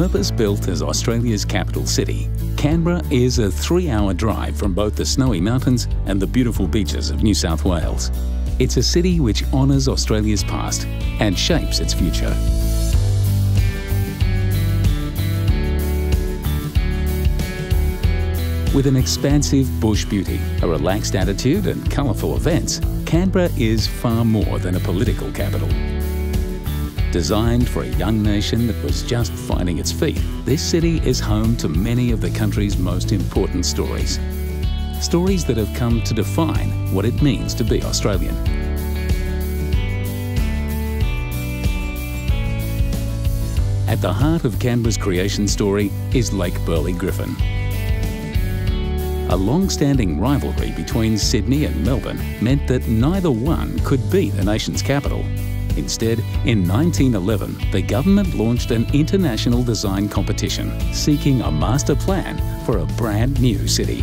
Purpose-built as Australia's capital city, Canberra is a 3-hour drive from both the snowy mountains and the beautiful beaches of New South Wales. It's a city which honours Australia's past and shapes its future. With an expansive bush beauty, a relaxed attitude and colourful events, Canberra is far more than a political capital. Designed for a young nation that was just finding its feet, this city is home to many of the country's most important stories. Stories that have come to define what it means to be Australian. At the heart of Canberra's creation story is Lake Burley-Griffin. A long-standing rivalry between Sydney and Melbourne meant that neither one could be the nation's capital. Instead, in 1911, the government launched an international design competition seeking a master plan for a brand new city.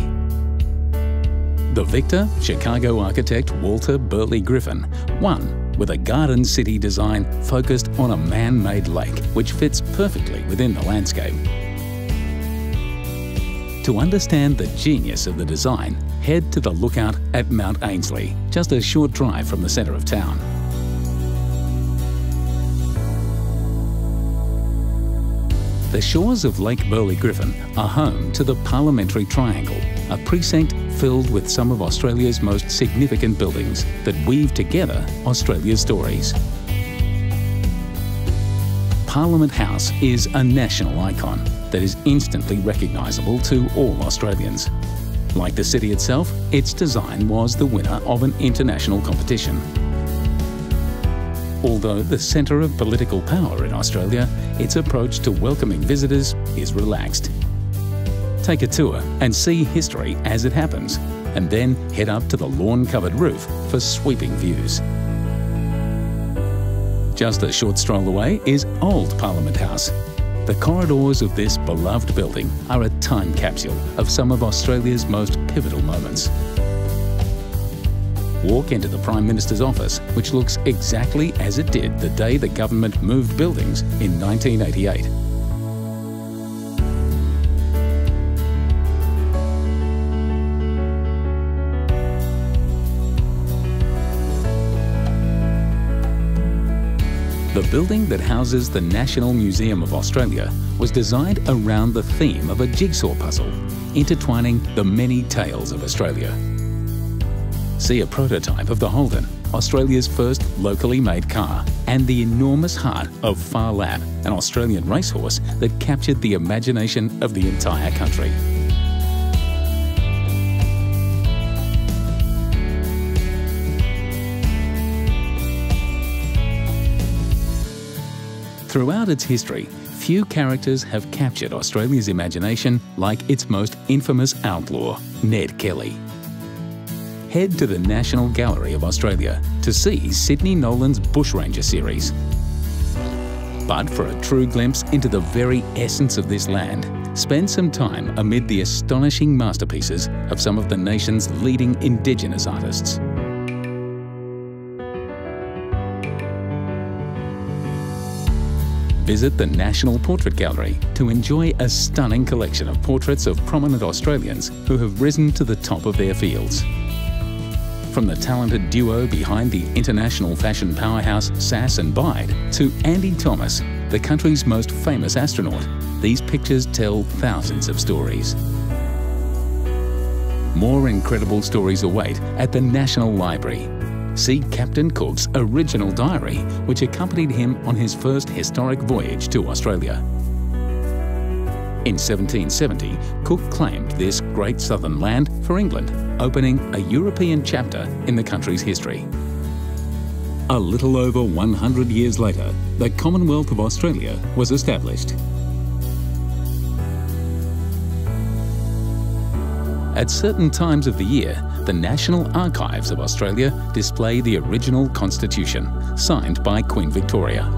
The victor, Chicago architect Walter Burley Griffin, won with a garden city design focused on a man-made lake which fits perfectly within the landscape. To understand the genius of the design, head to the lookout at Mount Ainslie, just a short drive from the centre of town. The shores of Lake Burley-Griffin are home to the Parliamentary Triangle, a precinct filled with some of Australia's most significant buildings that weave together Australia's stories. Parliament House is a national icon that is instantly recognisable to all Australians. Like the city itself, its design was the winner of an international competition. Although the centre of political power in Australia, its approach to welcoming visitors is relaxed. Take a tour and see history as it happens, and then head up to the lawn-covered roof for sweeping views. Just a short stroll away is Old Parliament House. The corridors of this beloved building are a time capsule of some of Australia's most pivotal moments. Walk into the Prime Minister's office, which looks exactly as it did the day the government moved buildings in 1988. The building that houses the National Museum of Australia was designed around the theme of a jigsaw puzzle, intertwining the many tales of Australia. See a prototype of the Holden, Australia's first locally made car, and the enormous heart of Far Lap, an Australian racehorse that captured the imagination of the entire country. Throughout its history, few characters have captured Australia's imagination like its most infamous outlaw, Ned Kelly. Head to the National Gallery of Australia to see Sydney Nolan's Bushranger series. But for a true glimpse into the very essence of this land, spend some time amid the astonishing masterpieces of some of the nation's leading Indigenous artists. Visit the National Portrait Gallery to enjoy a stunning collection of portraits of prominent Australians who have risen to the top of their fields. From the talented duo behind the international fashion powerhouse Sass and Bide to Andy Thomas, the country's most famous astronaut, these pictures tell thousands of stories. More incredible stories await at the National Library. See Captain Cook's original diary, which accompanied him on his first historic voyage to Australia. In 1770, Cook claimed this great southern land for England, opening a European chapter in the country's history. A little over 100 years later, the Commonwealth of Australia was established. At certain times of the year, the National Archives of Australia display the original Constitution, signed by Queen Victoria.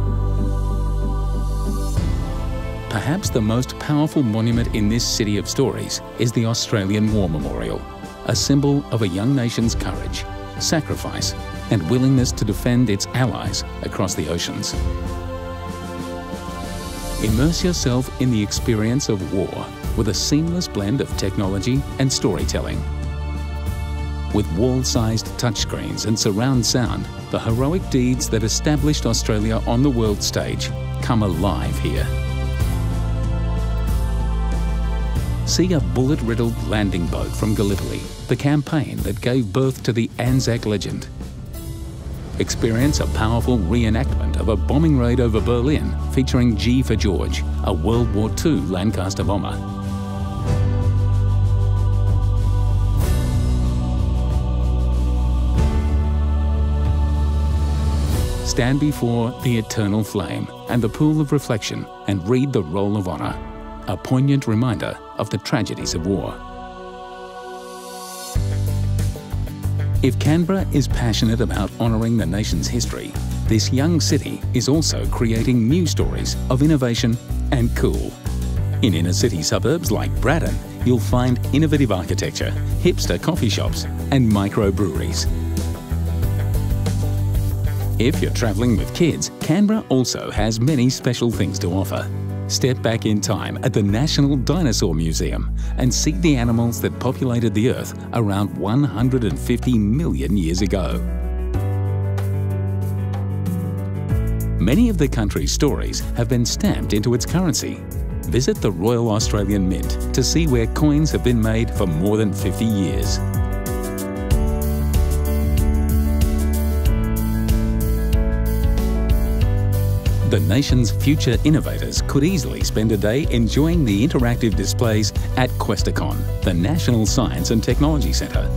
Perhaps the most powerful monument in this city of stories is the Australian War Memorial, a symbol of a young nation's courage, sacrifice, and willingness to defend its allies across the oceans. Immerse yourself in the experience of war with a seamless blend of technology and storytelling. With wall-sized touchscreens and surround sound, the heroic deeds that established Australia on the world stage come alive here. See a bullet-riddled landing boat from Gallipoli, the campaign that gave birth to the Anzac legend. Experience a powerful reenactment of a bombing raid over Berlin featuring G for George, a World War II Lancaster bomber. Stand before the eternal flame and the pool of reflection and read the Roll of Honour, a poignant reminder of the tragedies of war. If Canberra is passionate about honouring the nation's history, this young city is also creating new stories of innovation and cool. In inner-city suburbs like Braddon, you'll find innovative architecture, hipster coffee shops and microbreweries. If you're travelling with kids, Canberra also has many special things to offer. Step back in time at the National Dinosaur Museum and see the animals that populated the Earth around 150 million years ago. Many of the country's stories have been stamped into its currency. Visit the Royal Australian Mint to see where coins have been made for more than 50 years. The nation's future innovators could easily spend a day enjoying the interactive displays at Questacon, the National Science and Technology Centre.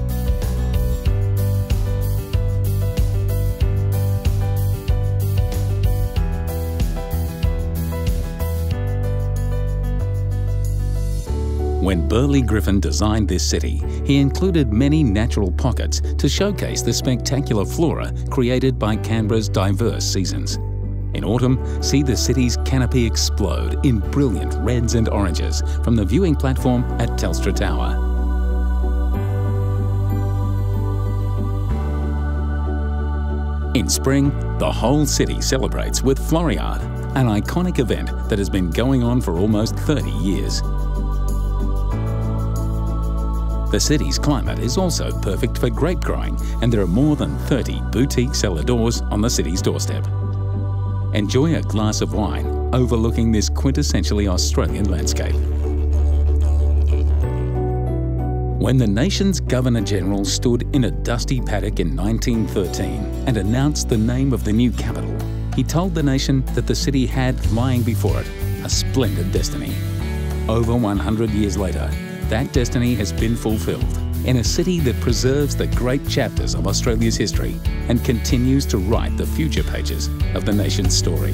When Burley Griffin designed this city, he included many natural pockets to showcase the spectacular flora created by Canberra's diverse seasons. In autumn, see the city's canopy explode in brilliant reds and oranges from the viewing platform at Telstra Tower. In spring, the whole city celebrates with Floriade, an iconic event that has been going on for almost 30 years. The city's climate is also perfect for grape growing, and there are more than 30 boutique cellar doors on the city's doorstep. Enjoy a glass of wine overlooking this quintessentially Australian landscape. When the nation's Governor-General stood in a dusty paddock in 1913 and announced the name of the new capital, he told the nation that the city had lying before it a splendid destiny. Over 100 years later, that destiny has been fulfilled in a city that preserves the great chapters of Australia's history and continues to write the future pages of the nation's story.